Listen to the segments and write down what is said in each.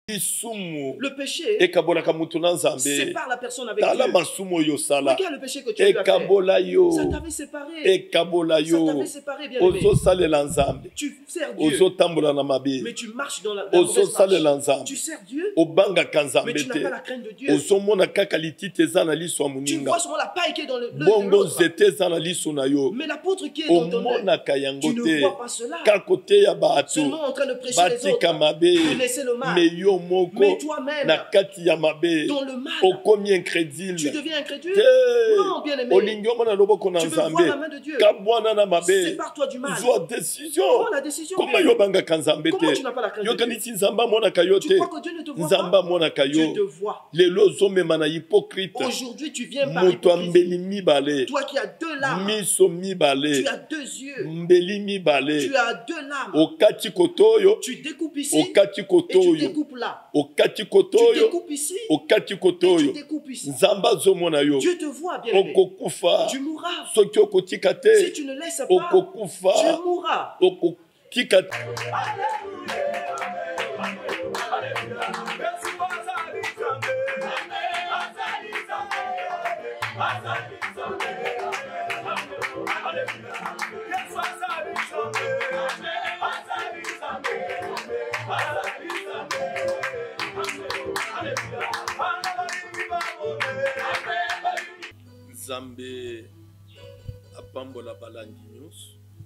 Le péché sépare la personne avec Dieu. Regarde le péché que tu as fait. Ça t'avait séparé. Ça t'avait séparé, bien aimé. Tu sers Dieu, mais tu marches dans la mauvaise marche. Tu sers Dieu, mais tu n'as pas la crainte de Dieu. Tu vois seulement la paille qui est dans l'autre, mais l'apôtre qui est dans ton œil, tu ne vois pas cela. Seulement en train de prêcher les autres, de laisser le mal. Mais toi-même, dans le mal, tu deviens incrédule. Non, bien aimé. Tu veux voir la main de Dieu. Sépare-toi du mal. Prends la décision. Comment tu n'as pas la crainte de Dieu? Tu crois que Dieu ne te voit pas? Dieu te voit. Aujourd'hui, tu viens par hypocrisie. Toi qui as deux larmes, tu as deux yeux, tu as deux lames. Tu découpes ici et tu découpes là. Tu découpes ici et tu découpes ici. Dieu te voit, bien aimé. Tu mourras. Si tu ne laisses pas, tu mourras.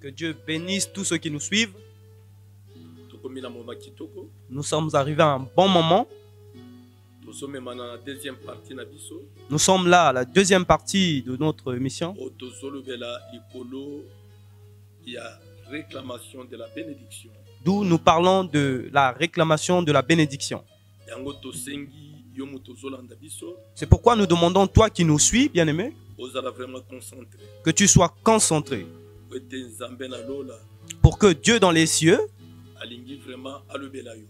Que Dieu bénisse tous ceux qui nous suivent. Nous sommes arrivés à un bon moment. Nous sommes là à la deuxième partie de notre mission. D'où nous parlons de la réclamation de la bénédiction. C'est pourquoi nous demandons, toi qui nous suis, bien-aimé, que tu sois concentré pour que Dieu dans les cieux,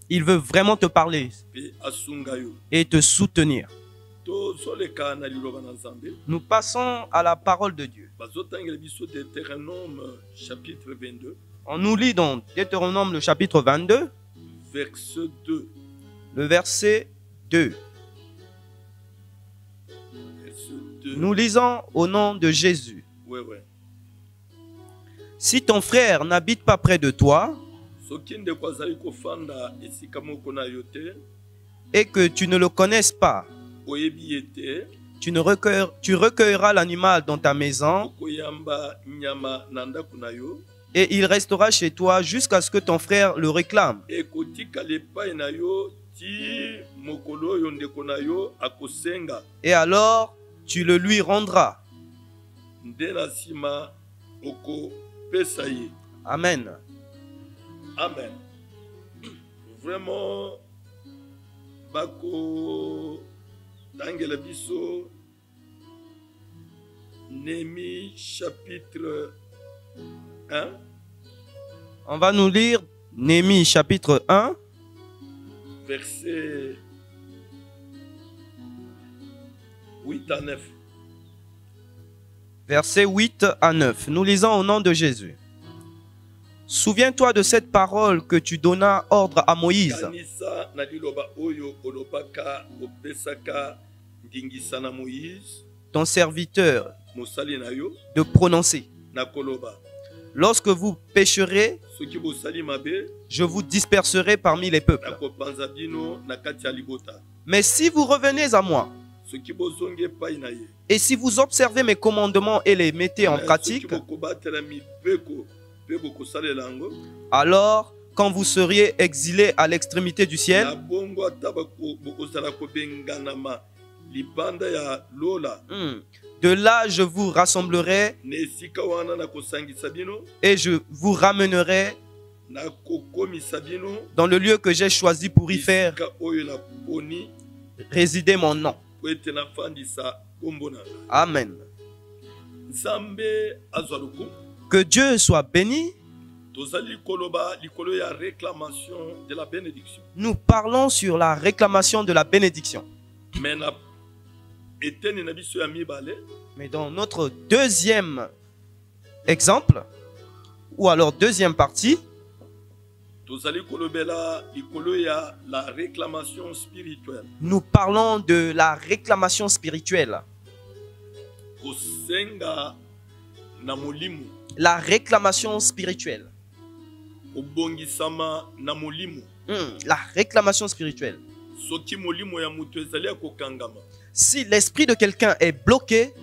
il veut vraiment te parler et te soutenir. Nous passons à la parole de Dieu. On nous lit dans Deutéronome le chapitre 22, le verset 2. Nous lisons au nom de Jésus. Si ton frère n'habite pas près de toi et que tu ne le connaisses pas, tu recueilleras l'animal dans ta maison et il restera chez toi jusqu'à ce que ton frère le réclame. Et alors, tu le lui rendras. Amen. Amen. Vraiment, Bako, Dangela Biso, Néhémie chapitre 1. On va nous lire Néhémie chapitre 1. Verset 8 à 9. Versets 8 à 9. Nous lisons au nom de Jésus. Souviens-toi de cette parole que tu donnas ordre à Moïse, ton serviteur, de prononcer. Lorsque vous pécherez, je vous disperserai parmi les peuples. Mais si vous revenez à moi, et si vous observez mes commandements et les mettez en pratique, alors, quand vous seriez exilés à l'extrémité du ciel, de là je vous rassemblerai et je vous ramènerai dans le lieu que j'ai choisi pour y faire résider mon nom. Amen. Que Dieu soit béni. Nous parlons sur la réclamation de la bénédiction. Mais dans notre deuxième exemple, ou alors deuxième partie, la réclamation spirituelle. Nous parlons de la réclamation spirituelle. La réclamation spirituelle. La réclamation spirituelle. Si l'esprit de quelqu'un est bloqué,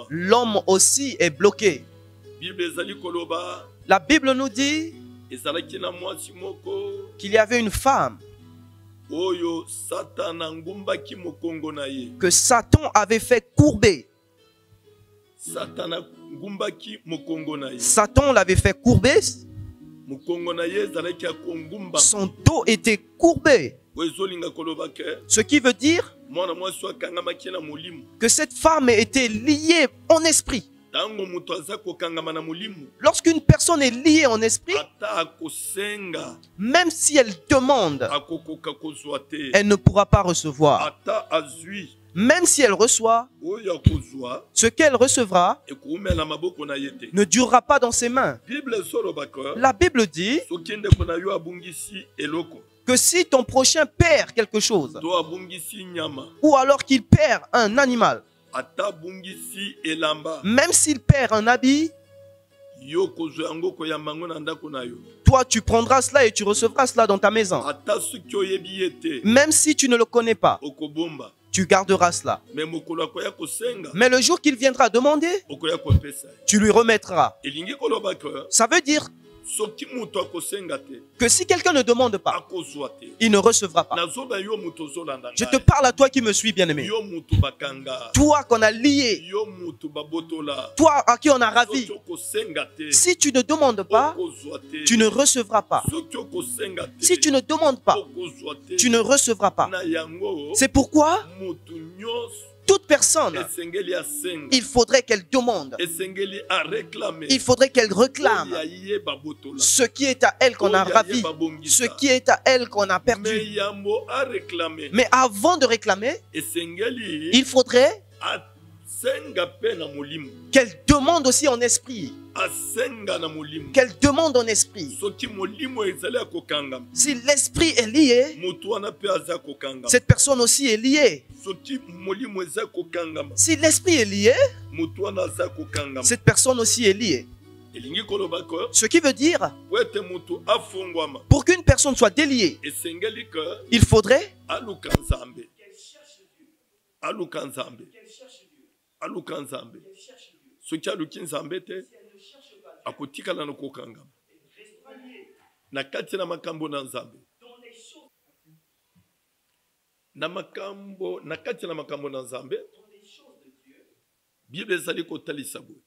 l'homme aussi est bloqué. La Bible nous dit qu'il y avait une femme que Satan avait fait courber. Satan l'avait fait courber. Son dos était courbé. Ce qui veut dire que cette femme était liée en esprit. Lorsqu'une personne est liée en esprit, même si elle demande, elle ne pourra pas recevoir. Même si elle reçoit, ce qu'elle recevra ne durera pas dans ses mains. La Bible dit que si ton prochain perd quelque chose, ou alors qu'il perd un animal, même s'il perd un habit, toi tu prendras cela et tu recevras cela dans ta maison. Même si tu ne le connais pas, tu garderas cela. Mais le jour qu'il viendra demander, tu lui remettras. Ça veut dire que si quelqu'un ne demande pas, il ne recevra pas. Je te parle à toi qui me suis, bien-aimé. Toi qu'on a lié, toi à qui on a ravi. Si tu ne demandes pas, tu ne recevras pas. Si tu ne demandes pas, tu ne recevras pas. C'est pourquoi toute personne, il faudrait qu'elle demande. Il faudrait qu'elle réclame ce qui est à elle qu'on a ravi, ce qui est à elle qu'on a perdu. Mais avant de réclamer, il faudrait qu'elle demande aussi en esprit. Qu'elle demande en esprit. Si l'esprit est lié, cette personne aussi est liée. Si l'esprit est lié, cette personne aussi est liée. Ce qui veut dire, pour qu'une personne soit déliée, il faudrait akotikala na kokangama na kati na makambo na Nzambe na kati na makambo na Nzambe Bible ezali kotalisa boye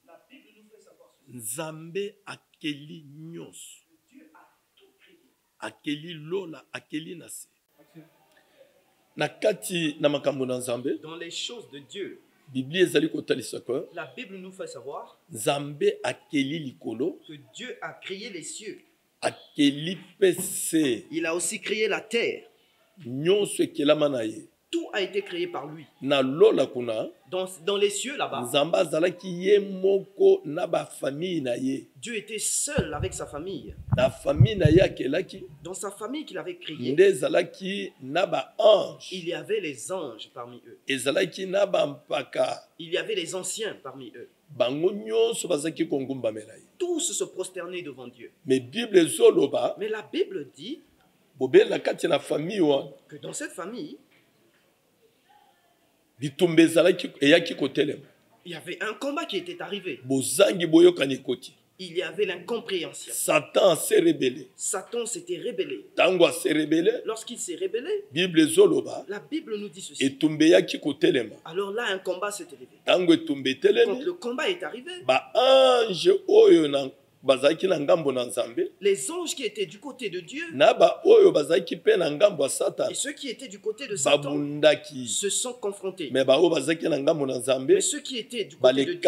Nzambe akeli nyonso akeli lola akeli na se na kati na makambo na Nzambe dans les choses de Dieu. La Bible nous fait savoir Nzambe akeli likolo que Dieu a créé les cieux. Akeli pese. Il a aussi créé la terre. Nyonso ekelama na ye. Tout a été créé par lui. Na lola kuna. Dans les cieux là-bas. Nzambe azalaki ye moko na ba famille na ye. Dieu était seul avec sa famille. Na famille na ye akelaki. Dans sa famille qu'il avait créée. Ndezalaki na ba ange. Il y avait les anges parmi eux. Ezalaki na ba mpaka. Il y avait les anciens parmi eux. Bango nyonso bazaki kongumbamela ye. Tous se prosternaient devant Dieu. Mais Bible zoloba. Mais la Bible dit bobela kati na famille wa. Que dans cette famille il y avait un combat qui était arrivé. Il y avait l'incompréhension. Satan s'est rebellé. Satan s'était rebellé. Lorsqu'il s'est rebellé, la Bible nous dit ceci. Alors là, un combat s'est élevé. Quand le combat est arrivé, les anges qui étaient du côté de Dieu et ceux qui étaient du côté de Satan se sont confrontés. Mais ceux qui étaient du côté de Dieu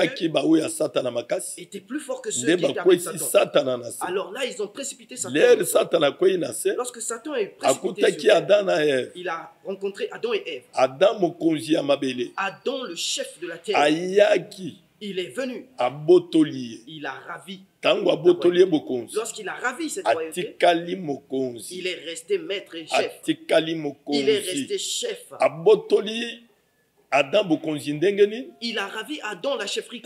étaient plus forts que ceux qui étaient avec Satan. Alors là, ils ont précipité Satan. Lorsque Satan est précipité sur Ève, il a rencontré Adam et Ève. Adam, le chef de la terre, Il est venu. Il a ravi. Lorsqu'il a ravi cette royauté, il est resté maître et chef. Il est resté chef. Il a ravi Adam la chefferie.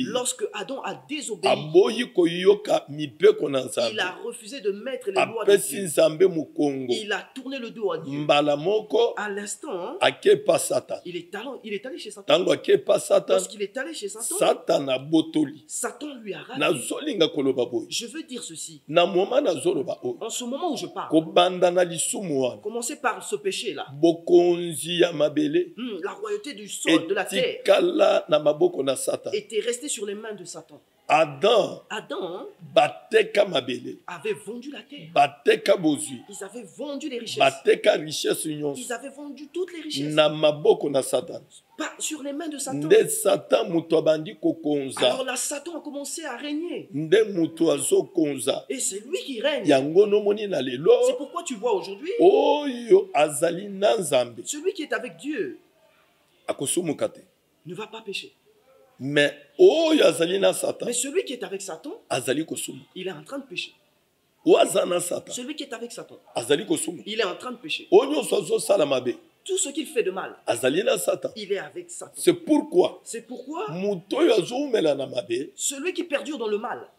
Lorsque Adam a désobéi, il a refusé de mettre les lois de Dieu. Il a tourné le dos à Dieu. À l'instant, il est allé chez Satan. Lorsqu'il est allé chez Satan, Satan lui a ravi. Je veux dire ceci. En ce moment où je parle, commencez par ce péché-là. La royauté du sol, de la terre, était restée sur les mains de Satan. Adam avait vendu la terre. Ils avaient vendu les richesses. Ils avaient vendu toutes les richesses. Pas sur les mains de Satan. Alors là, Satan a commencé à régner. Et c'est lui qui règne. C'est pourquoi tu vois aujourd'hui, celui qui est avec Dieu ne va pas pécher. Mais celui qui est avec Satan, il est en train de pécher. Celui qui est avec Satan, il est en train de pécher. Tout ce qu'il fait de mal, il est avec Satan. C'est pourquoi celui qui perdure dans le mal,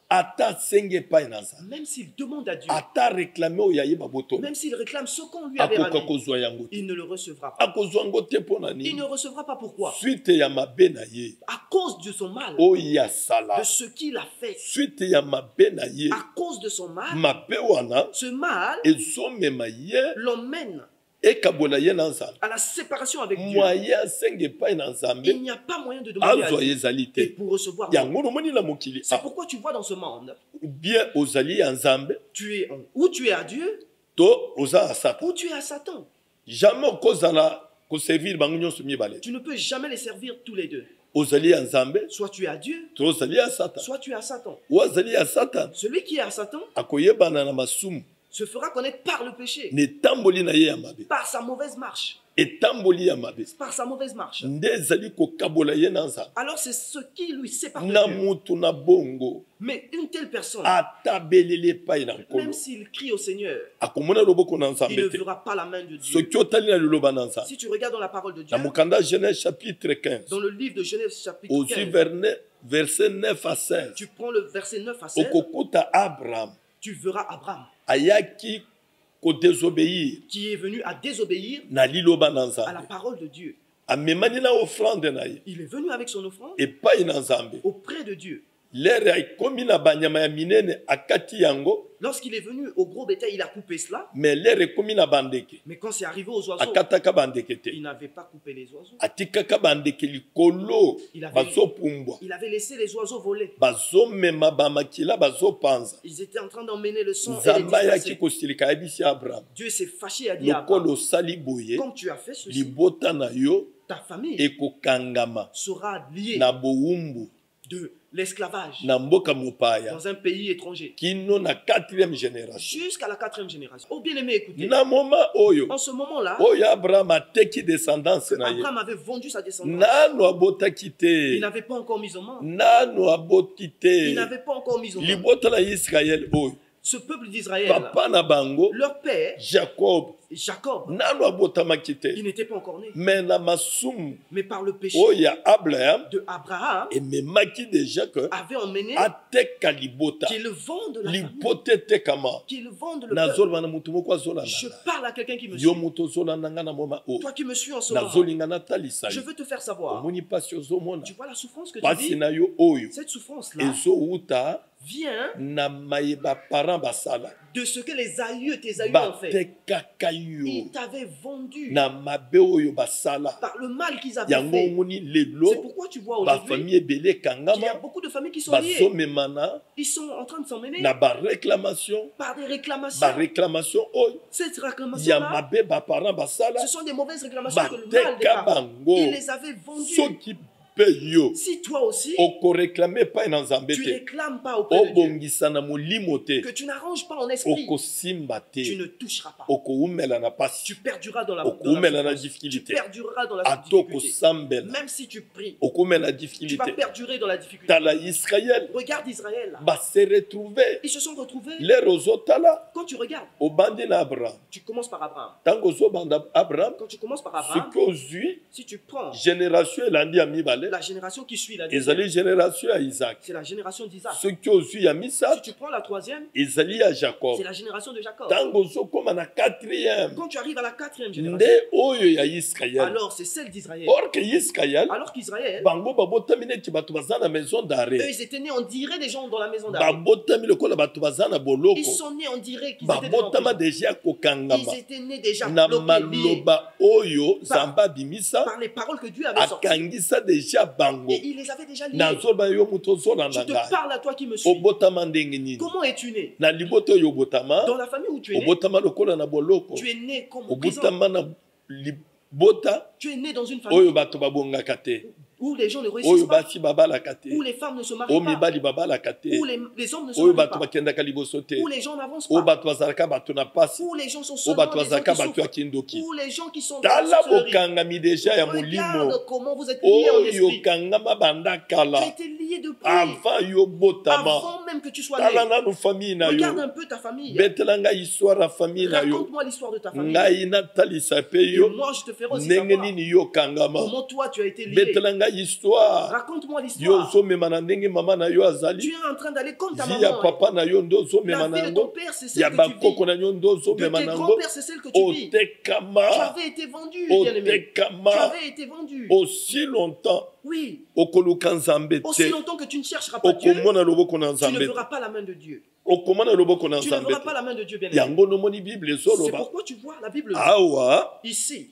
même s'il demande à Dieu, même s'il réclame ce qu'on lui avait ramené, il ne le recevra pas. Il ne recevra pas. Pourquoi? À cause de son mal, de ce qu'il a fait, à cause de son mal, ce mal l'emmène à la séparation avec Dieu. Il n'y a pas moyen de demander à Dieu et pour recevoir. C'est pourquoi tu vois dans ce monde, tu es à Dieu, ou tu es à Satan. Tu ne peux jamais les servir tous les deux. Soit tu es à Dieu, soit tu es à Satan. Celui qui est à Satan se fera connaître par le péché, par sa mauvaise marche. Par sa mauvaise marche. Alors c'est ce qui lui sépare de Dieu. Mais une telle personne, même s'il crie au Seigneur, il ne verra pas la main de Dieu. Si tu regardes dans la parole de Dieu, dans le livre de Genèse chapitre 15, verset 9 à 16, tu prends le verset 9 à 16, tu verras Abraham qui est venu à désobéir à la parole de Dieu. Il est venu avec son offrande auprès de Dieu. Lorsqu'il est venu au gros bétail, il a coupé cela. Mais quand c'est arrivé aux oiseaux, il n'avait pas coupé les oiseaux. Il avait laissé les oiseaux voler. Ils étaient en train d'emmener le sang et les disperser. Dieu s'est fâché et a dit à Abraham, comme tu as fait ceci, ta famille sera liée de l'esclavage dans un pays étranger jusqu'à la 4e génération. Oh bien-aimé, écoutez, en ce moment-là, Abraham avait vendu sa descendance. Il n'avait pas encore mis au monde. Il n'avait pas encore mis au monde. Ce peuple d'Israël, leur père, Jacob, il n'était pas encore né. Mais par le péché de Abraham, avait emmené qu'il vende la famille, qu'il vende le peuple. Je parle à quelqu'un qui me suit. Toi qui me suis en ce moment, je veux te faire savoir. Tu vois la souffrance que tu vis? Cette souffrance-là vient de ce que les aïeux, tes aïeux ont fait. Ils t'avaient vendu par le mal qu'ils avaient fait. C'est pourquoi tu vois aujourd'hui qu'il y a beaucoup de familles qui sont liées. Ils sont en train de s'emmener par des réclamations. Cette réclamation-là, ce sont des mauvaises réclamations que le mal des parents. Ils les avaient vendues. Si toi aussi, tu ne réclames pas auprès de Dieu, que tu n'arranges pas en esprit, tu ne toucheras pas. Tu perduras dans la difficulté. Tu perduras dans la difficulté. Même si tu pries, tu vas perdurer dans la difficulté. Regarde Israël. Ils se sont retrouvés. Quand tu regardes, tu commences par Abraham. Quand tu commences par Abraham, si tu prends la génération qui suit la deuxième, c'est la génération d'Isaac. Si tu prends la troisième, c'est la génération de Jacob. Quand tu arrives à la quatrième génération, alors c'est celle d'Israël. Alors qu'Israël, eux, ils étaient nés, on dirait des gens dans la maison d'arrêt. Ils sont nés, on dirait qu'ils étaient déjà ils étaient nés déjà bloqués par les paroles que Dieu avait sorties. Et il les avait déjà liés. Je te parle à toi qui me suis. Comment es-tu né? Dans la famille où tu es né, tu es né comme prison. Tu es né dans une famille où les gens ne réussissent pas, où les femmes ne se marient pas, où les hommes ne se marient pas, où les gens n'avancent pas, où les gens sont seulement des gens qui souffrent, où les gens qui sont dans la sorcellerie. Regarde comment vous êtes liés en esprit. Tu as été lié depuis avant même que tu sois né. Regarde un peu ta famille. Raconte-moi l'histoire de ta famille. Et moi je te ferai aussi savoir comment toi tu as été lié. Raconte-moi l'histoire. Tu es en train d'aller comme ta maman. La vie de ton père, c'est celle que tu vis. De tes grands-pères, c'est celle que tu vis. Tu avais été vendu, bien-aimé. Tu avais été vendu. Aussi longtemps. Oui. Aussi longtemps que tu ne chercheras pas Dieu, tu ne verras pas la main de Dieu. Tu ne verras pas la main de Dieu, bien-aimé. C'est pourquoi tu vois la Bible ici.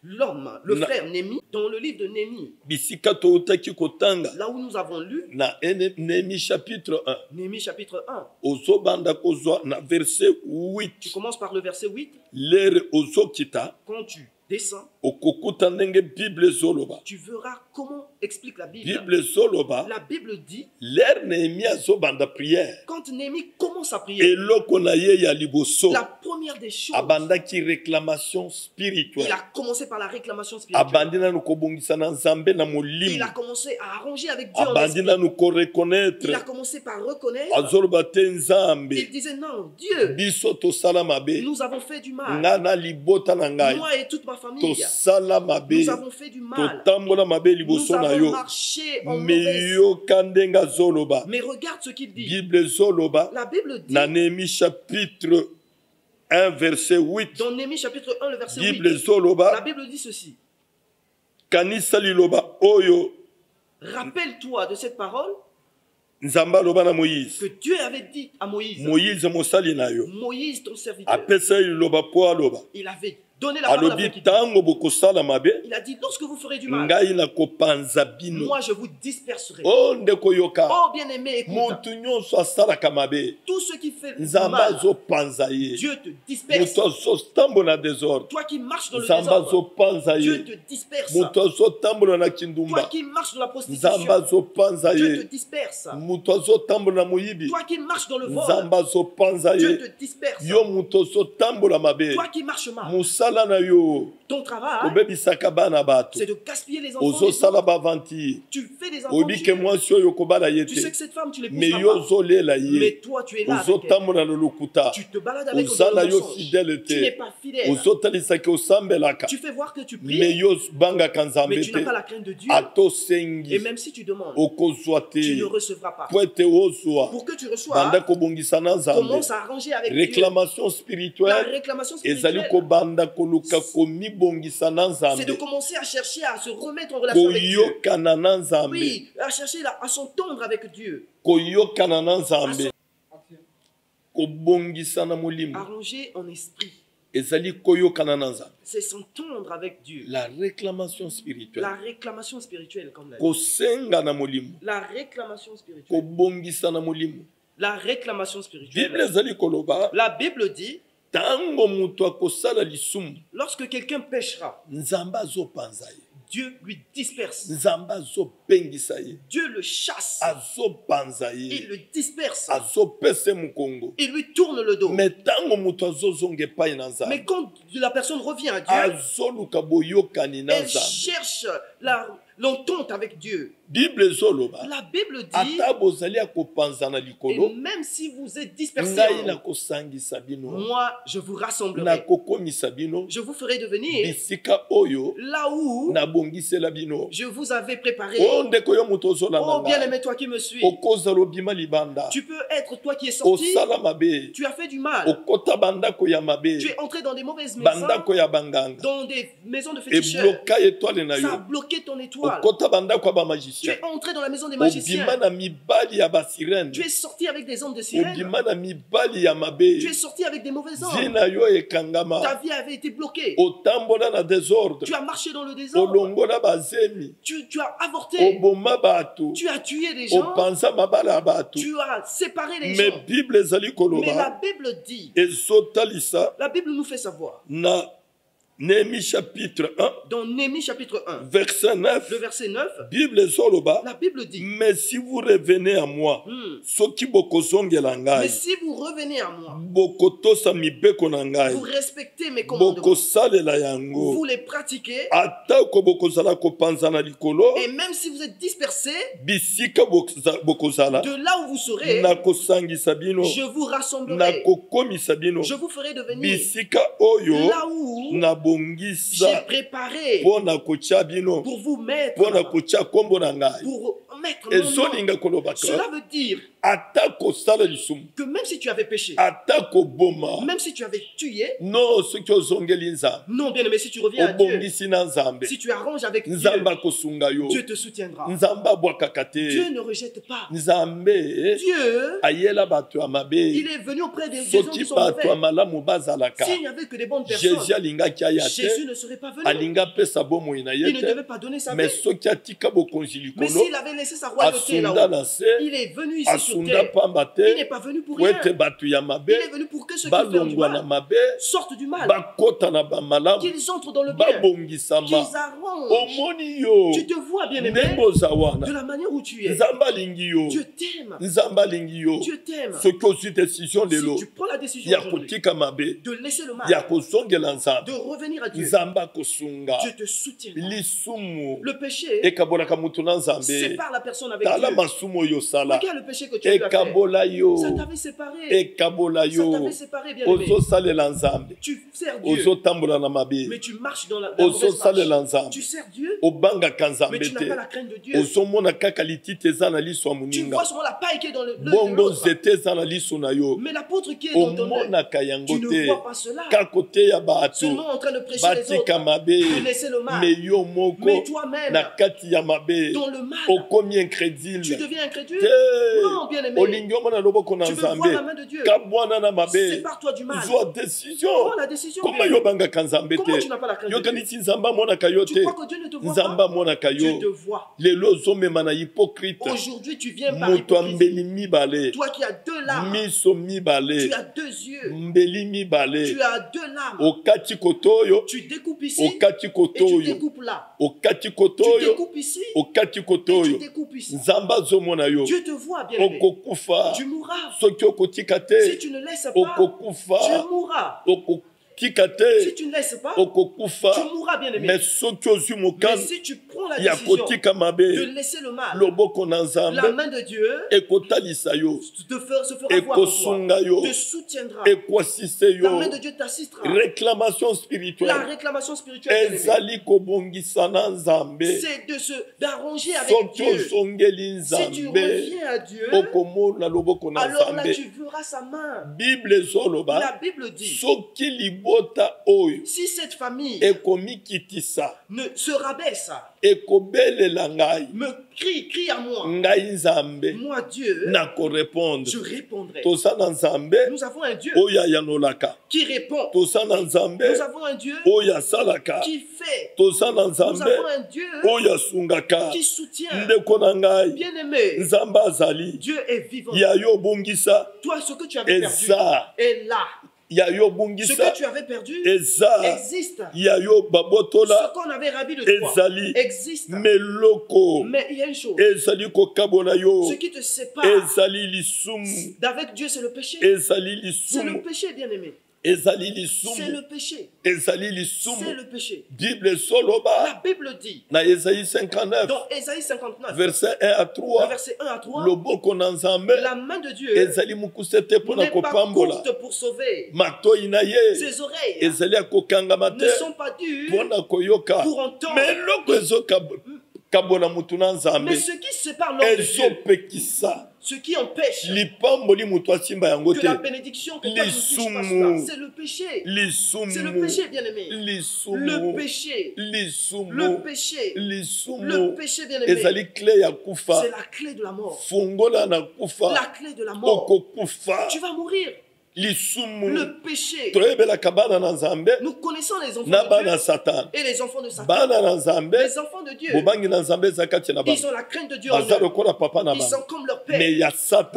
L'homme, le frère Némi, dans le livre de Némi, là où nous avons lu, Némi chapitre 1. Némi chapitre 1. Verset 8. Tu commences par le verset 8. Quand tu descends, tu verras comment explique la Bible. La Bible dit, quand Némi commence à prier, la première des choses, il a commencé par la réclamation spirituelle. Il a commencé à arranger avec Dieu en esprit. Il a commencé par reconnaître. Il disait non, Dieu, nous avons fait du mal. Moi et toute ma famille, nous avons fait du mal. Nous avons marché en mauvaise. Mais regarde ce qu'il dit. La Bible dit, Némi chapitre 1 verset 8. Dans Némi chapitre 1 le verset 8. La Bible dit ceci. Rappelle-toi de cette parole que Dieu avait dit à Moïse. Moïse ton serviteur. Il avait donné la parole à il a dit, lorsque vous ferez du mal, moi je vous disperserai. Oh bien-aimé, écoute. Tout ce qui fait du mal, Dieu te disperse. Toi qui marches dans le désordre, Dieu te disperse. Toi qui marches dans la prostitution, Dieu te disperse. Toi qui marches dans le vol, Dieu te disperse. Toi qui marches mal, ton travail, c'est de gaspiller les enfants. Tu fais des enfants. Tu sais que cette femme, tu l'épouseras pas. Mais toi, tu es là avec elle. Tu te balades avec elle dans le mensonge. Tu n'es pas fidèle. Tu fais voir que tu pries, mais tu n'as pas la crainte de Dieu. Et même si tu demandes, tu ne recevras pas. Pour que tu reçoives, commence à arranger avec Dieu. La réclamation spirituelle, c'est de commencer à chercher à se remettre en relation avec Dieu. Oui, à chercher à s'entendre avec Dieu. Arranger en esprit. C'est s'entendre avec Dieu. La réclamation spirituelle. La réclamation spirituelle, comme la dit. La réclamation spirituelle. La réclamation spirituelle. La Bible dit, lorsque quelqu'un péchera, Dieu lui disperse. Dieu le chasse. Il le disperse. Il lui tourne le dos. Mais quand la personne revient à Dieu, elle cherche l'entente avec Dieu. La Bible dit, et même si vous êtes dispersés, moi je vous rassemblerai. Je vous ferai devenir là où je vous avais préparé. Oh bien-aimé, toi qui me suis, tu peux être toi qui es sorti, tu as fait du mal, tu es entré dans des mauvaises maisons, dans des maisons de féticheurs, ça a bloqué ton étoile. Tu es entré dans la maison des magiciens. Tu es sorti avec des hommes de sirène. Tu es sorti avec des mauvais hommes. Ta vie avait été bloquée. Tu as marché dans le désordre. Tu as avorté. Tu as tué des gens. Tu as séparé les gens. Mais la Bible dit, la Bible nous fait savoir, Néhémie chapitre 1. Dans Néhémie chapitre 1. Verset 9. Le verset 9. La Bible dit. Mais si vous revenez à moi. Mais si vous revenez à moi. Vous respectez mes commandements. Vous les pratiquez. Et même si vous êtes dispersés. De là où vous serez. Je vous rassemblerai. Je vous ferai devenir. Là où j'ai préparé pour vous mettre, pour mettre mon nom. Cela veut dire que même si tu avais péché, même si tu avais tué, non, bien aimé, si tu reviens à Dieu, si tu arranges avec Dieu, Dieu te soutiendra. Dieu ne rejette pas. Dieu, il est venu auprès des gens qui sont mauvais. S'il n'y avait que des bonnes personnes, Jésus ne serait pas venu. Il ne devait pas donner sa vie. Mais s'il avait laissé sa royauté là-haut, il est venu ici sur terre. Il n'est pas venu pour rien. Il est venu pour que ceux qui font du mal sortent du mal, qu'ils entrent dans le bien, qu'ils arrangent. Tu te vois, bien aimé, de la manière où tu es. Dieu t'aime. Dieu t'aime. Si tu prends la décision de laisser le mal, de revenir à Dieu, Dieu te soutient. Le péché sépare la personne avec Dieu. Regarde le péché que tu as fait. Ça t'avait séparé. Ça t'avait séparé, bien aimé. Tu sers Dieu, mais tu marches dans la mauvaise marche. Tu sers Dieu, mais tu n'as pas la crainte de Dieu. Tu vois seulement la paille qui est dans le l'autre. Mais l'apôtre qui est dans ton œil, tu ne vois pas cela. Seulement en train de prêcher les autres, de laisser le mal. Mais toi-même, dans le mal, tu deviens incrédule. Non, bien aimé, tu veux voir la main de Dieu. Sépare-toi du mal. Prends la décision. Comment tu n'as pas la crainte de Dieu? Tu crois que Dieu ne te voit pas? Dieu te voit. Aujourd'hui, tu viens par hypocrisie. Toi qui as deux larmes, tu as deux yeux, tu as deux lames. Tu découpes ici et tu découpes là. Tu découpes ici et tu découpes ici. Dieu te voit, bien aimé. Tu mourras. Si tu ne laisses pas, tu mourras. Si tu ne laisses pas, tu mourras, bien aimé. Mais si tu prends la décision de laisser le mal, la main de Dieu se fera voir pour toi, te soutiendra. La main de Dieu t'assistera. La réclamation spirituelle, c'est d'arranger avec Dieu. Si tu reviens à Dieu, alors là tu verras sa main. La Bible dit, si cette famille ne se rabaisse, me crie à moi, moi Dieu, je répondrai. Nous avons un Dieu qui répond. Nous avons un Dieu qui fait. Nous avons un Dieu qui soutient. Bien aimé, Dieu est vivant. Toi, ce que tu avais perdu est là. Ce que tu avais perdu existe. Ce qu'on avait ravi de toi existe. Mais il y a une chose. Ce qui te sépare d'avec Dieu, c'est le péché. C'est le péché, bien-aimé. C'est le péché. C'est le péché. La Bible dit dans Ésaïe 59, verset 1 à 3, la main de Dieu n'est pas courte pour sauver. Ses oreilles ne sont pas dures pour entendre. Mais ce qui sépare l'homme de Dieu, ce qui empêche que la bénédiction que toi tu touches pas cela, c'est le péché. C'est le péché, bien-aimé. Le péché. Le péché. Le péché, bien-aimé. C'est la clé de la mort. La clé de la mort. Tu vas mourir. Le péché. Nous connaissons les enfants de Dieu et les enfants de Satan. Les enfants de Dieu, ils ont la crainte de Dieu en eux. Ils sont comme leur père.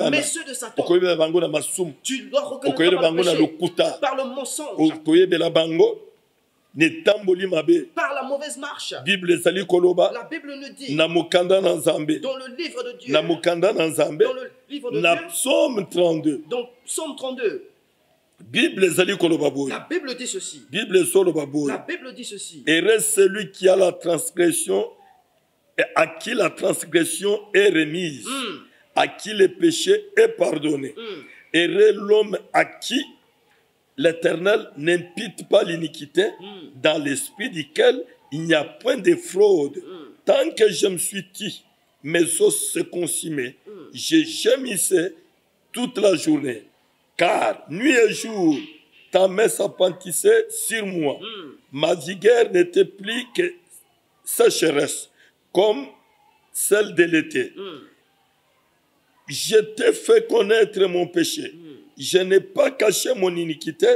Mais ceux de Satan, tu dois reconnaître par le péché, par le mensonge, par la mauvaise marche. La Bible nous dit dans le livre de Dieu, dans le livre de Dieu, Psaume 32. Donc Psaume 32. La Bible dit ceci. La Bible dit ceci. Heureux celui qui a la transgression et à qui la transgression est remise, à qui le péché est pardonné. Heureux l'homme à qui l'Éternel n'impute pas l'iniquité, dans l'esprit duquel il n'y a point de fraude. Tant que je me suis dit, mes os se consumaient, j'ai gémissé toute la journée. Car nuit et jour, ta main s'apantissait sur moi. Ma vigueur n'était plus que sécheresse, comme celle de l'été. Je t'ai fait connaître mon péché. Je n'ai pas caché mon iniquité.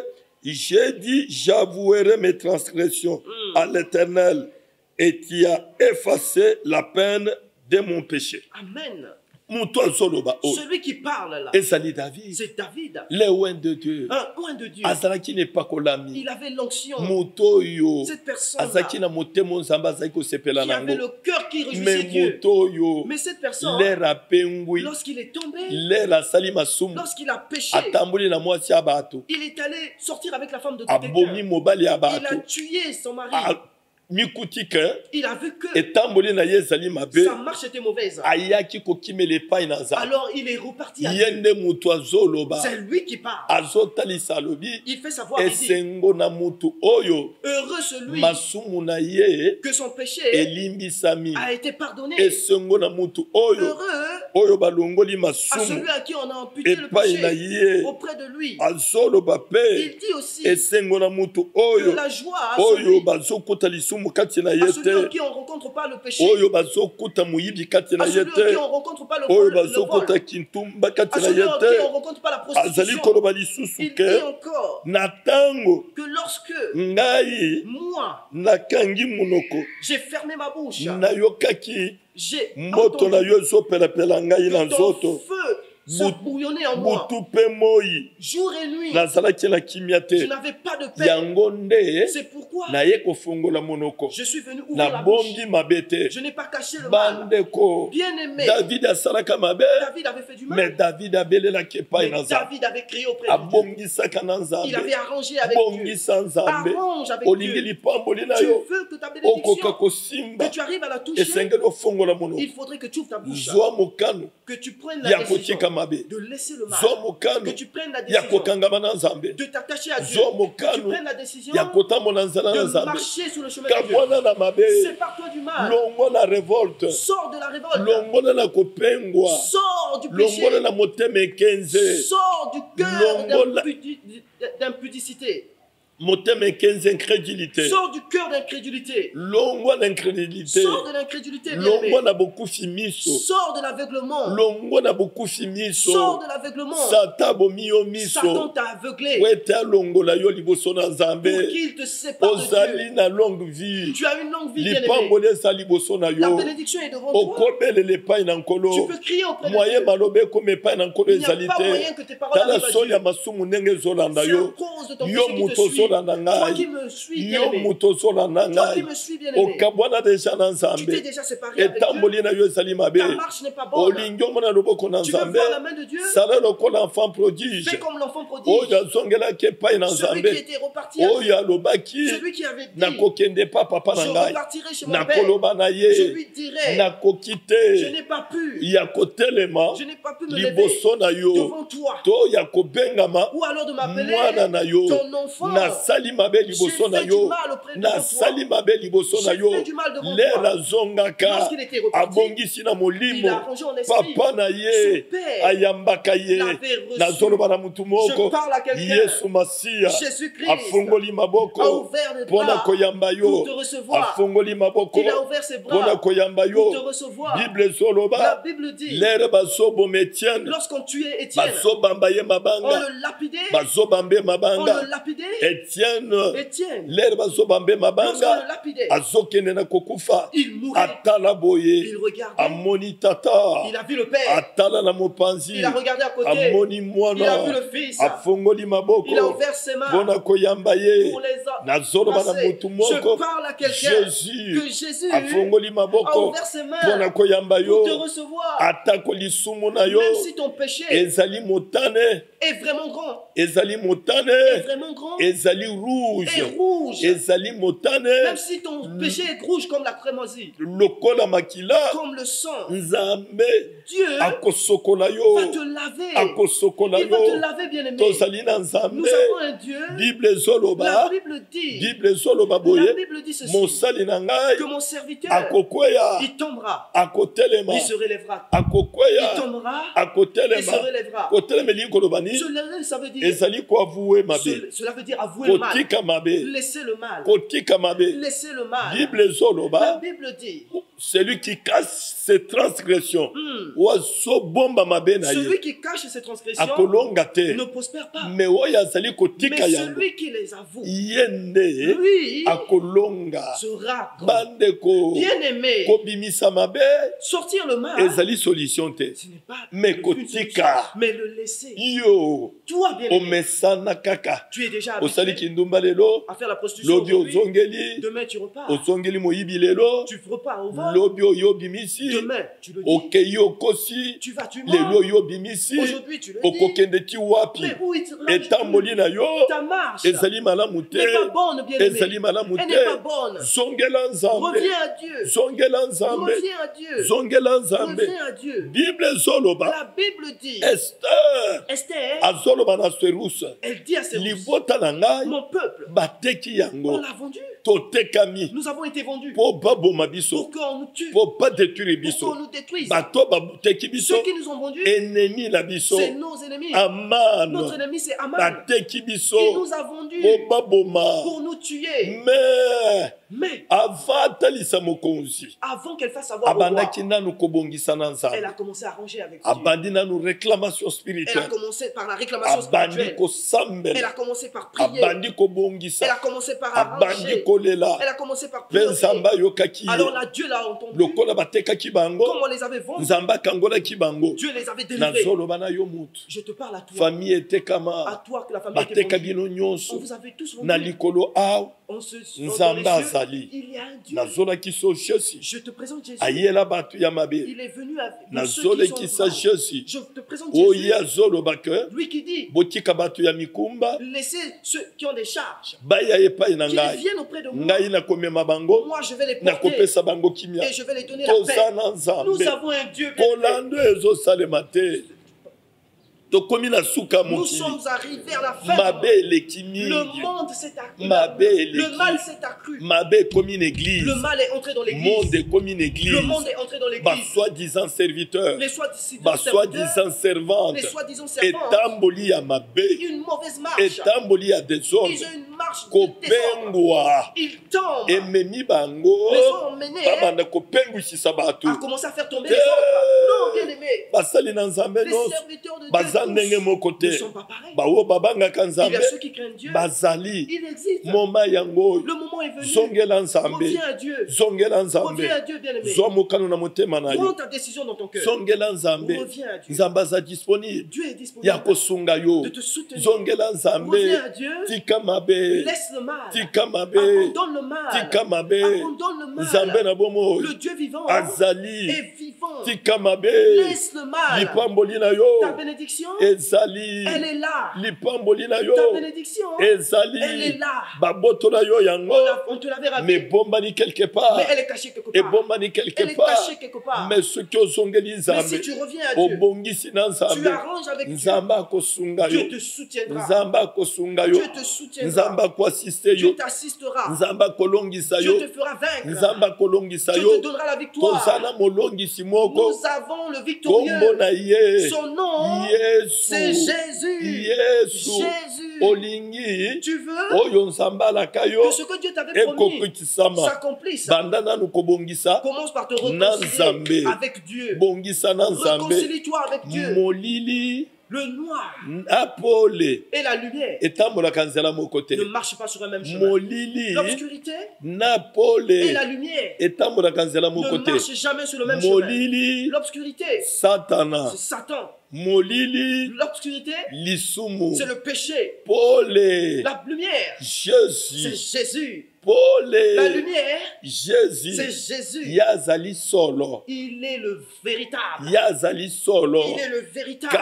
J'ai dit, j'avouerai mes transgressions à l'Éternel, et tu as effacé la peine de mon péché. Amen. Celui qui parle là, c'est David. Le oint de Dieu. Un oint de Dieu. Il avait l'onction. Cette personne qui avait le cœur qui réjouissait Dieu. Mais cette personne, lorsqu'il est tombé, lorsqu'il a péché, il est allé sortir avec la femme de quelqu'un. Il a tué son mari. Il a vu que sa marche était mauvaise. Alors il est reparti à Dieu. C'est lui qui parle. Il fait savoir, il dit, heureux celui que son péché a été pardonné. Heureux à celui à qui on a amputé le péché auprès de lui. Il dit aussi que la joie à celui à celui qui on rencontre pas le péché, à celui qui on rencontre pas le vol, à celui qui on rencontre pas la prostitution. Il dit encore que lorsque moi j'ai fermé ma bouche, j'ai entendu ton feu se bouillonner en moi. Jour et nuit, je n'avais pas de paix. C'est pourquoi je suis venu ouvrir la bouche. Je n'ai pas caché le mal. Bien-aimé, David avait fait du mal. Mais David avait crié auprès de Dieu. Il avait arrangé avec Dieu. Arrange avec Dieu. Tu veux que ta bénédiction, que tu arrives à la toucher, il faudrait que tu ouvres ta bouche, que tu prennes la décision de laisser le mal, que tu prennes la décision de t'attacher à Dieu, que tu prennes la décision de marcher sur le chemin de Dieu. Sépare-toi du mal. Sors de la révolte. Sors du péché. Sors du cœur d'impudicité. Motema 15 incrédulité. Sors du cœur d'incrédulité. Longwa l'incrédulité. Sors de l'incrédulité. Longwa na beaucoup fimiso. Sors de l'aveuglement. Longwa na beaucoup fimiso. Sors de l'aveuglement. Satan bomio miso. Satan t'a aveuglé. Weta longola yo liboso na Nzambe. Pour qu'il te sépare de Ozali na longue vie. Tu as une longue vie, bien-aimé. Lipangole sa liboso na yo. La bénédiction est devant toi. Okobele le pain na nkolo. Tu peux crier auprès de Moyen Dieu. malobe comme pain na nkolo ezali Il n'y a pas moyen que tes paroles Tala arrivent à soli Dieu. ya masumu ndenge zolanda C'est à yo. cause de ton Yo péché qui muto te suit. zolanda Toi ngai. qui me suis, Yo bien-aimé. muto zolanda Toi qui ngai. me suis, bien-aimé. Okabwana deja na Tu Nzambe. t'es déjà séparé avec Dieu. Etamboli na yo ezali mabe. Ta marche n'est pas bonne. Olingi omona loboko na Tu veux Nzambe. voir la main de Dieu? Sala lokola enfant prodige. Fais comme l'enfant prodige. Oyo azongelaki epai na Celui Nzambe. qui était reparti avec Oyo alobaki. celui qui avait dit, nakokende pa papa na je ngai. repartirai chez mon père. Nakoloba na Je ye. lui dirai, Nakoki je te. n'ai pas pu. Ya kotelema. Je n'ai pas pu me lever Liboso na yo. devant toi. To ya kobengama. Ou alors de m'appeler Mwana na yo. ton enfant. Nasali mabe liboso J'ai na fait du yo. mal auprès de Nasali toi. mabe liboso na J'ai yo. fait du mal devant Lera toi. zongaka. Lorsqu'il était reparti, Abongisi na il molimo. a arrangé en esprit. Papa na ye. Son père Ayambaka ye. l'avait reçu. Nazoloba na mutu moko. Je parle à quelqu'un. Yesu Masia. Jésus-Christ Afongoli a maboko. ouvert les Pona bras koyamba yo. pour te recevoir. Afongoli maboko. Il a ouvert ses Pona bras koyamba pour te yo. recevoir. Bible La zoloba. Bible dit, Lere basobo metienne. lorsqu'on tuait Étienne, Bazobamba ye on mabanga. le lapidait. Bazobambe On mabanga. le lapidait. Etienne. Étienne, Lere bazobambe lorsqu'on mabanga. le lapidait, Azokende na kokufa. il mourait. Atala boye. Il regardait. Amoni tata. Il a vu le Père. Atala na mopanzi. Il a regardé à côté. Amoni Il a mwana. vu le Fils. Afongoli maboko. Il a ouvert ses mains Bona koyamba ye. pour les hommes. Nazoloba na mutu Je moko. parle à quelqu'un Jésus. que Jésus Afongoli a maboko. ouvert ses mains Bona koyamba pour te yo. recevoir. Atako lisumu na yo. Même si ton péché Ezali motane. est vraiment grand, Ezali est motane. vraiment grand, Ezali est rouge. rouge, Ezali motane. même si ton péché est rouge comme la crémoisie, Lokola makila. comme le sang, Nzambe. Dieu Akosokola yo. va te laver. Akosokola Il va te yo. laver, bien-aimé. Tozali na Nous Nzambe. avons un Dieu. Bible zoloba. La Bible dit, Bible zoloba la boye. Bible dit ceci, Mosali na ngai. que mon serviteur, Akokweya. il tombera, Akotelema. il se relèvera. Akokweya. Il tombera, il se Akotelema. relèvera. Kotelemeli kolobani. Cela, ça veut dire, Ezali ko avouer mabe. cela veut dire avouer le mal. Kotika mabe. Laissez le mal. Kotika mabe. Laissez le mal. Bible La zoloba. Bible dit, Celui qui cache ses transgressions. Wazo bomba mabe na ye. celui qui cache ses transgressions Akolonga te. ne prospère pas. Mais oyo azali kotika Mais yango. celui qui les avoue, Yende. lui, Akolonga. sera grand. Bandeko. Bien-aimé, Kobimisa mabe. sortir le mal, Ezali solution te. ce n'est pas Mais une kotika. solution, mais le laisser. Yo. Toi, bien-aimé, Omesana kaka. tu es déjà Osali habitué kindumba lelo. à faire la prostitution Lobi aujourd'hui. ozongeli. Demain, tu repars. Ozongeli moyibi lelo. Tu repars au vol. Lobi oyobimisi. Demain, tu le dis. Okei okosi. Tu vas, tu Lelo mens. oyobimisi. Aujourd'hui, tu le dis. Okokende ti wapi. Mais où il te Etamboli na yo. ta marche Ezali malamu te. n'est pas bonne, bien-aimé. Ezali malamu Elle n'est pas te. bonne. Zongela nzambe. Reviens à Dieu. Zongela nzambe. Reviens à Dieu. Zongela nzambe. Reviens à Dieu. Bible zoloba. La Bible dit, Esther. Esther, Azoloba na Serusa. elle dit à ses Libota na ngai. mon peuple, Bateki on yango. l'a vendu. Totekami. Nous avons été vendus Po baboma biso. pour qu'on nous tue, Po pas détruire pour biso. qu'on nous détruise. Bato babuteki biso. Ceux qui nous ont vendus, Ennemi na biso. c'est nos ennemis. Aman. Notre ennemi, c'est Aman. Bateki biso. Il nous a vendus Po baboma. pour nous tuer. Mais Mais avant atalisa mokonzi. avant qu'elle fasse savoir au Abandaki roi, nanu kobongisa na Nzambe. elle a commencé à arranger avec Dieu. Abandi nanu réclamation Elle a spirituelle. commencé par la réclamation Abandi spirituelle. kosambela. Elle a commencé par prier. Abandi Elle kobongisa. a commencé par Abandi arranger. kolela. Elle a commencé par prier. Nzamba yokaki. Alors là, Dieu l'a entendu. Lokola batekaki bango. Comme on les avait vendus, Nzamba kangolaki bango. Dieu les avait délivrés. Nazoloba na yo mutu. Je te parle à toi. Famille À etekama. toi que la famille était Bateka vendue. bino On nyonso. vous avait tous Na vendus. likolo aw. On se dans les Nzamba cieux, azali. il y a un Dieu. Nazolaki so Jésus. Je te présente Jésus. Ayela batu ya mabe. Il est venu avec pour ceux Nazoleki qui sa sont vrais. Jésus. Je te présente Oye Jésus. azoloba ke. Lui qui dit, Botika batu ya mikumba. laissez ceux qui ont des charges, Baya epai na qu'ils ngai. viennent auprès de moi. Ngai na komema bango. Moi, je vais les Na porter kopesa bango kimia. et je vais les donner la paix. Toza na Nous Nzambe. avons un Dieu bien fait. Kolando ezosalema te. Tokomi na suka Nous mokili. sommes arrivés à la fin. Mabe eleki Le mingi. monde s'est accru. Mabe Le mal eleki. s'est accru. Mabe ekomi une église. Le mal est entré dans l'église. Monde ekomi une église. Le monde est entré dans l'église. Soi-disant serviteurs. Les soi-disant Soi-disant serviteurs, servantes. les soi-disant servantes, Etamboli ya mabe. une mauvaise marche. Etamboli ya désordre. Ils ont une marche marche de désordre. Ils tombent. Les ont emmenés à commencer à faire tomber les autres. Non, bien aimé. Les serviteurs de Dieu ne sont pas pareils. Il y a ceux qui craignent Dieu. Il existe. Le moment est venu. Reviens à Dieu. Reviens à Dieu, bien aimé. Prends ta décision dans ton cœur. Reviens à Dieu. Dieu est disponible de te soutenir. Reviens à Dieu. Laisse le mal. Abandonne le mal. Abandonne le mal. Le Dieu vivant est vivant. Laisse le mal. Ta bénédiction, elle est là. Ta bénédiction, elle est là. On te l'avait rappelé. Mais elle est cachée quelque part. Mais si tu reviens à Dieu, tu arranges avec Dieu. Dieu te soutiendra. Dieu te soutiendra. Dieu t'assistera. Dieu te fera vaincre. Dieu te donnera la victoire. Nous avons le victorieux. Son nom, c'est Jésus. Jésus. Tu veux que ce que Dieu t'avait promis s'accomplisse. Commence par te réconcilier avec Dieu. Réconcilie-toi avec Dieu. Le noir et la lumière ne marchent pas sur un même chemin. L'obscurité et la lumière ne marchent jamais sur le même chemin. L'obscurité, c'est Satan. L'obscurité, c'est le péché. La lumière, c'est Jésus. La lumière, c'est Jésus. Il est le véritable. Il est le véritable.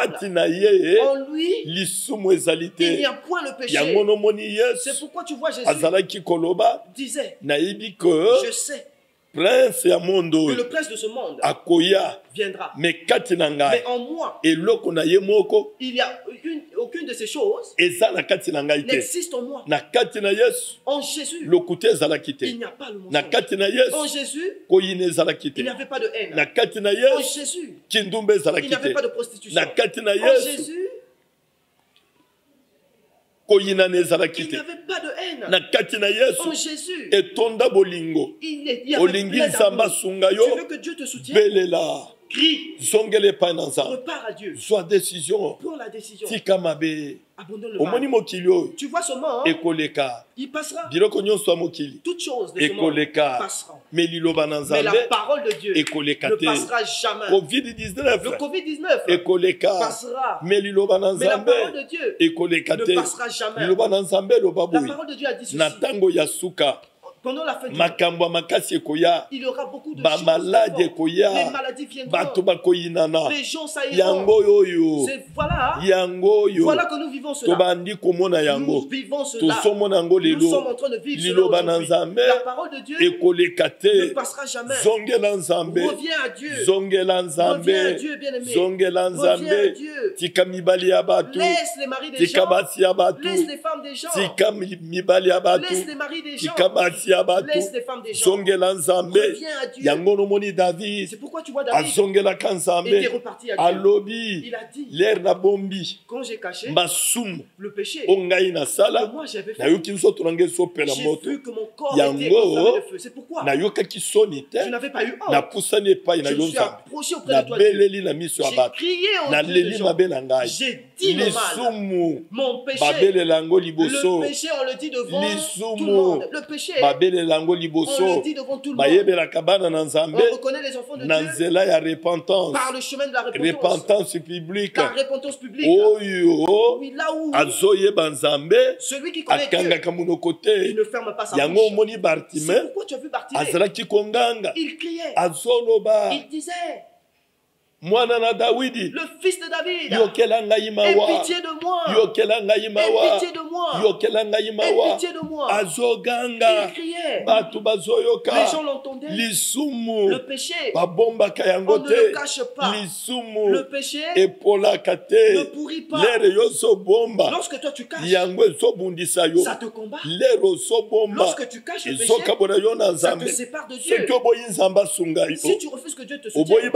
En lui, il n'y a point le péché. C'est pourquoi tu vois Jésus disait, je sais que le prince de ce monde viendra. Mais en moi, il n'y a aucune de ces choses n'existe en moi. En Jésus, il n'y a pas le mensonge. En Jésus, il n'y avait pas de haine. En Jésus, il n'y avait pas de prostitution. En Jésus, il n'y avait pas de haine. En Jésus, il y avait plein d'amour. Tu veux que Dieu te soutienne? Crie. Repars à Dieu. Prends la décision. Abandonne le mal. Tu vois ce monde, il passera. Toutes choses de ce monde passeront. Mais la parole de Dieu ne passera jamais. Le Covid-19 passera. Mais la parole de Dieu ne passera jamais. La parole de Dieu a dit ceci. Pendant la fin du monde, il y aura beaucoup de choses. Les maladies viendront. Les gens sailliront. Voilà que nous vivons cela. Nous vivons cela. Nous sommes en train de vivre cela aujourd'hui. La parole de Dieu ne passera jamais. Reviens à Dieu. Reviens à Dieu, bien-aimé. Reviens à Dieu. Laisse les maris des gens. Laisse les femmes des gens. Laisse les maris des gens. Laisse les femmes des gens. Reviens à Dieu. C'est pourquoi tu vois David était reparti à Dieu. Il a dit, quand j'ai caché le péché que moi j'avais fait, j'ai vu que mon corps était enflammé de feu. C'est pourquoi je n'avais pas eu honte. Je me suis approché auprès de toi, Dieu. J'ai crié en Dieu des gens. J'ai dit le mal. Mon péché. Le péché, on le dit devant tout le monde. Le péché, on le dit devant tout le monde. On reconnaît les enfants de Dieu par le chemin de la repentance publique. La repentance publique. Oui, là où celui qui connaît Dieu, il ne ferme pas sa bouche. C'est pourquoi tu as vu Bartimée. Il criait. Il disait, le fils de David, aie pitié de moi. Aie pitié de moi. Aie pitié de moi. Il criait. Les gens l'entendaient. Le péché, on ne le cache pas. Le péché ne pourrit pas. Lorsque toi tu caches, ça te combat. Lorsque tu caches le péché, ça te sépare de Dieu. Si tu refuses que Dieu te soutienne,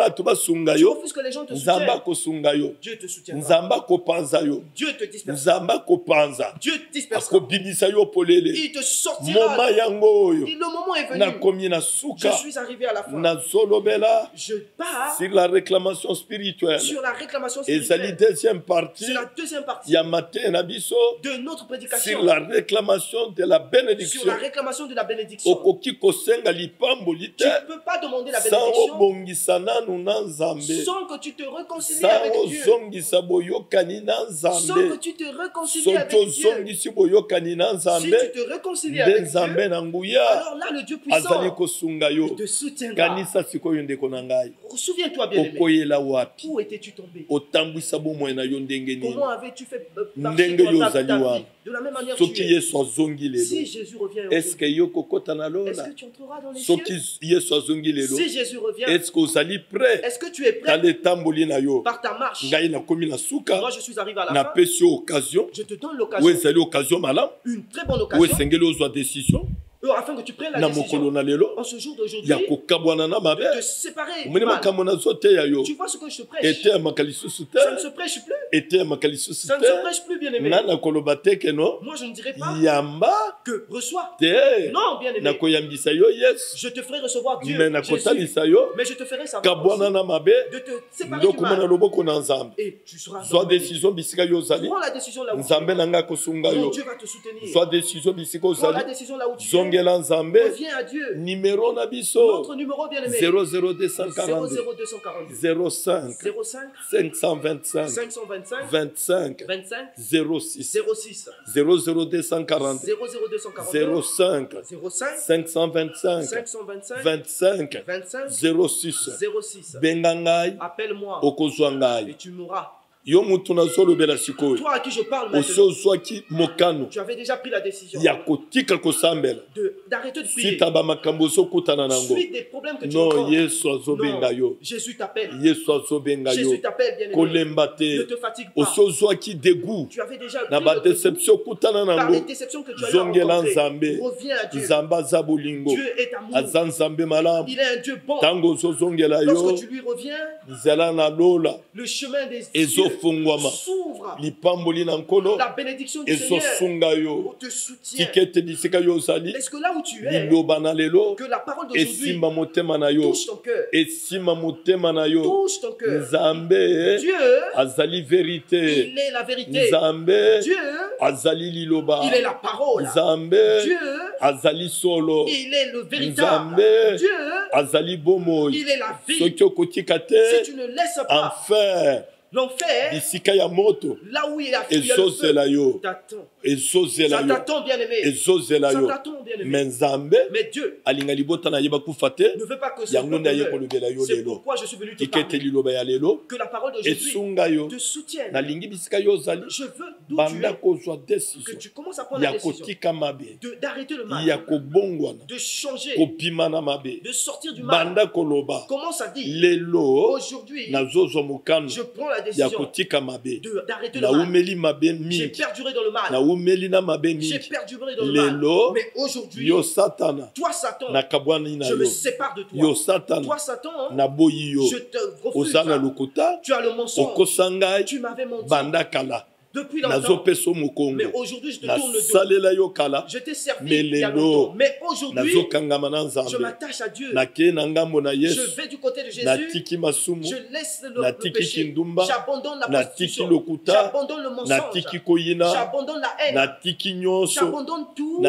yo. Refuse que les gens te Nzamba kosunga yo. Dieu te soutient. Nzamba kopanza yo. Dieu te disperse. Nzamba kopanza. Dieu te disperse. Akobimisa yo polele. Il te sortira. Moma yango yo. Le moment est venu. Nakomi na suka. Je suis arrivé à la fin. Na zolobela. Je pars sur la réclamation spirituelle. Sur la réclamation spirituelle. Et c'est la deuxième partie. C'est la deuxième partie. Yamate nabiso. De notre prédication. Sur la réclamation de la bénédiction. Sur la réclamation de la bénédiction. Okoki kosenga lipambo lite. Tu ne peux pas demander la bénédiction sans que tu te réconcilies avec Dieu. Sans que tu te réconcilies avec Dieu. Si tu te réconcilies avec Dieu, alors là le Dieu puissant te soutiendra. Souviens-toi bien aimé. Où étais-tu tombé? Comment avais-tu fait marcher ta vie? De la même manière que tu es. Si Jésus revient, est-ce que tu entreras dans les cieux? Si Jésus revient, est-ce que tu es prêt par ta marche? Moi je suis arrivé à la fin. Je te donne l'occasion. Une très bonne occasion. Afin que tu prennes la décision en ce jour d'aujourd'hui de te séparer du mal. Tu vois ce que je te prêche? Ça ne se prêche plus. Ça ne se prêche plus, bien aimé. Moi je ne dirais pas que reçois. Non, bien aimé. Je te ferai recevoir Dieu, Jésus, mais je te ferai savoir de te séparer du mal. Et tu seras prends la décision là où tu es. Dieu va te soutenir. Prends la décision là où tu es. Reviens à Dieu. Numéro nabiso. Notre numéro bien aimé. 00240 05 525 25 06 00240 05 525 25 06 Bengangai. Appelle-moi. Okozwangai. Et tu mourras. Yo mutu nazolobela sikoyo. Toi à qui je parle maintenant. Mokano. Tu avais déjà pris la décision. Yakotika kosambela. D'arrêter de prier. Sita ba makambo sokutana nango. Suite des problèmes que tu rencontres. Non, Yesu azobenga yo. Jésus t'appelle. Yesu azobenga yo. Jésus t'appelle bien aimé. Kolembate. Ne te fatigue pas. Osozwaki dégoût. Tu avais déjà na ba déception kutana nango. Par les déceptions que tu as rencontrées. Reviens à Dieu. Zamba zabolingo. Dieu est amour. Azanzambe malam. Il est un Dieu bon. Tango zozongela yo. Lorsque tu lui reviens, zala na lola. Le chemin des cieux s'ouvre. La bénédiction du Seigneur te soutient. Est-ce que là où tu es, que la parole d'aujourd'hui touche ton cœur? Touche ton cœur. Dieu, il est la vérité. Dieu, il est la parole. Dieu, il est le véritable. Dieu, il est la vie. Si tu ne laisses pas l'enfer, là où il y a le feu, t'attends. Ça t'attend, bien aimé. Ça t'attend, bien aimé. Mais Dieu ne veut pas que ce soit ton. C'est pourquoi je suis venu te parler. Que la parole d'aujourd'hui te soutienne. Je veux d'où tu es, que tu commences à prendre la décision d'arrêter le mal, de changer, de sortir du mal. Commence à dire aujourd'hui, je prends la décision d'arrêter le mal. J'ai perduré dans le mal. J'ai perduré dans le mal. Mais aujourd'hui, toi Satan, je me sépare de toi. Toi Satan, je te refuse. Tu as le mensonge. Tu m'avais menti depuis longtemps. Mais aujourd'hui, je te tourne le dos. Je t'ai servi il y a longtemps. Mais aujourd'hui, je m'attache à Dieu. Je vais du côté de Jésus. Je laisse le péché. J'abandonne la prostitution. J'abandonne le mensonge. J'abandonne la haine. J'abandonne tout.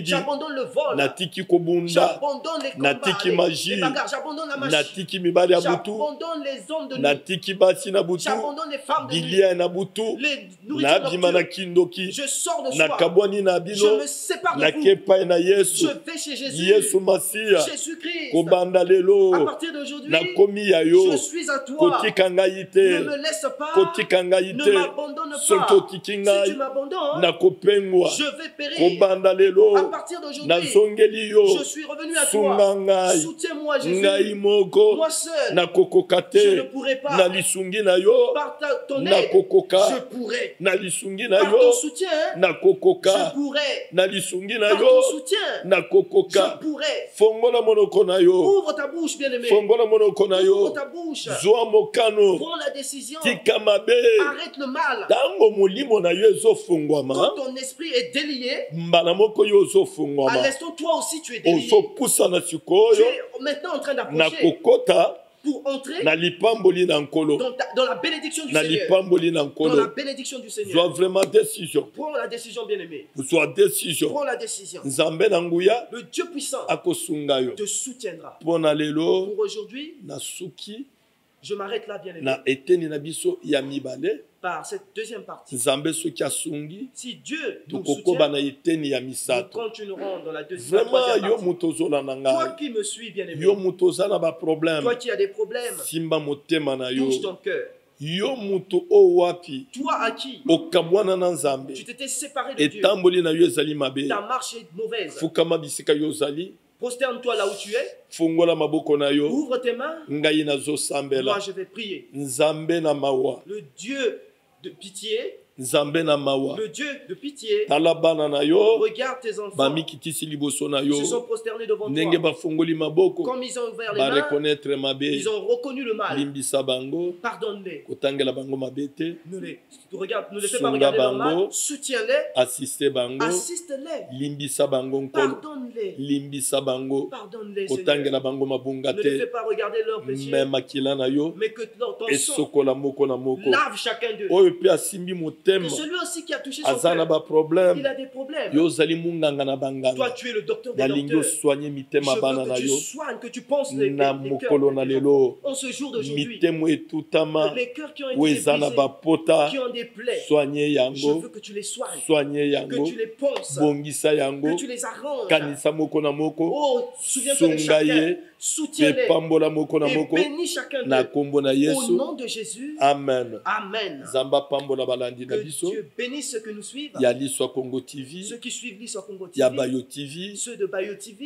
J'abandonne le vol. J'abandonne les combats, les bagarres. J'abandonne la magie. J'abandonne les hommes de nuit. J'abandonne les femmes de nuit. Je sors de soi. Je me sépare de vous. Je vais chez Jésus. Jésus-Christ. À partir d'aujourd'hui, je suis à toi. Ne me laisse pas. Ne m'abandonne pas. Si tu m'abandonnes, je vais périr. À partir d'aujourd'hui, je suis revenu à toi. Soutiens-moi, Jésus. Moi seul, je ne pourrai pas. Par ton aide, je pourrai. pourrais. Par ton soutien, je pourrais. Par ton soutien, je pourrais. Ouvre ta bouche, bien-aimé. Ouvre ta bouche. Prends la décision. Arrête le mal. Quand ton esprit est délié, à l'instant, toi aussi tu es délié. Tu es maintenant en train d'approcher pour entrer dans la bénédiction du Seigneur. Dans la bénédiction du Seigneur. Vraiment décision. Prends la décision, bien-aimé. Prends la décision. Le Dieu puissant te soutiendra. Pour aujourd'hui, je m'arrête là, bien-aimé. Par cette deuxième partie. Si Dieu nous soutient, nous continuerons dans la deuxième partie. Toi qui me suis, bien-aimé, toi qui as des problèmes, touche ton cœur. Toi à qui tu t'étais séparé de Dieu, ta marche est mauvaise. Prosterne-toi là où tu es. Ouvre tes mains. Moi je vais prier. Le Dieu de pitié, le Dieu de pitié, regarde tes enfants. Ils se sont prosternés devant toi. Comme ils ont ouvert les mains, ils ont reconnu le mal. Pardonne-les. Ne les fais pas regarder leur mal. Soutiens-les. Assiste-les. Pardonne-les. Pardonne-les, Seigneur. Ne les fais pas regarder leurs péchés, mais que ton sang lave chacun d'eux. Et celui aussi qui a touché son cœur, il a des problèmes. Toi, tu es le docteur des docteurs. Je veux que tu soignes, que tu penses les cœurs. En ce jour d'aujourd'hui, les cœurs qui ont été brisés, qui ont des plaies, je veux que tu les soignes, que tu les ponces, que tu les arranges. Oh, souviens-toi de chacun. Soutiens-les et bénis chacun d'eux. Au nom de Jésus. Amen. Amen. Que Dieu bénisse ceux que nous suivent. Ceux qui suivent l'Iswa Congo TV. Ceux de Bayo TV.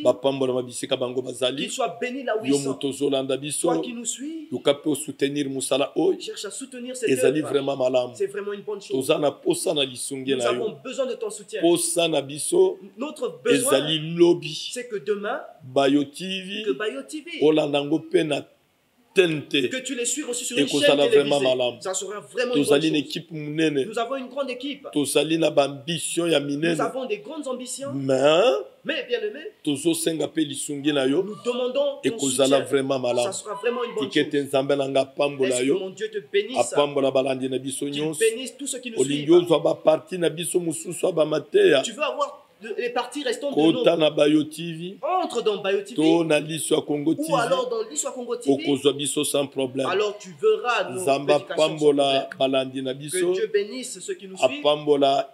Qu'ils soient bénis là où ils sont. Toi qui nous suis, cherche à soutenir cette œuvre. C'est vraiment une bonne chose. Nous avons besoin de ton soutien. Notre besoin, c'est que demain, Bayo TV, que tu les suives aussi sur une chaîne télévisée. Ça sera vraiment une bonne chose. Nous avons une grande équipe. Nous avons des grandes ambitions. Mais bien aimé, nous demandons ton soutien. Ça sera vraiment une bonne chose. Laisse que mon Dieu te bénisse. Qu'il bénisse tous ceux qui nous suivent. Tu veux avoir les parties restantes de l'eau. Entre dans Bayo TV ou alors dans l'Iswa Congo TV. Sans problème. Alors tu verras nos prédications. Que Dieu bénisse ceux qui nous suivent.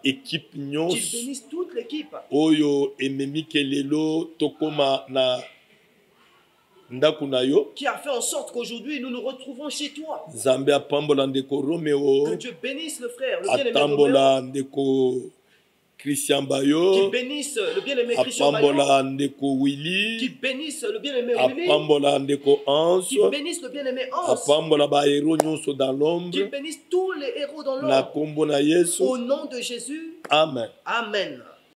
Qu'il bénisse toute l'équipe. Qui a fait en sorte qu'aujourd'hui nous nous retrouvons chez toi. Que Dieu bénisse le frère, le bien-aimé Roméo. Christian Bayo, qui bénisse le bien-aimé Christian Bayo, qui bénisse le bien-aimé Willy, qui bénisse le bien-aimé Hans, qui bénisse tous les héros dans l'ombre. Au nom de Jésus. Amen. Amen.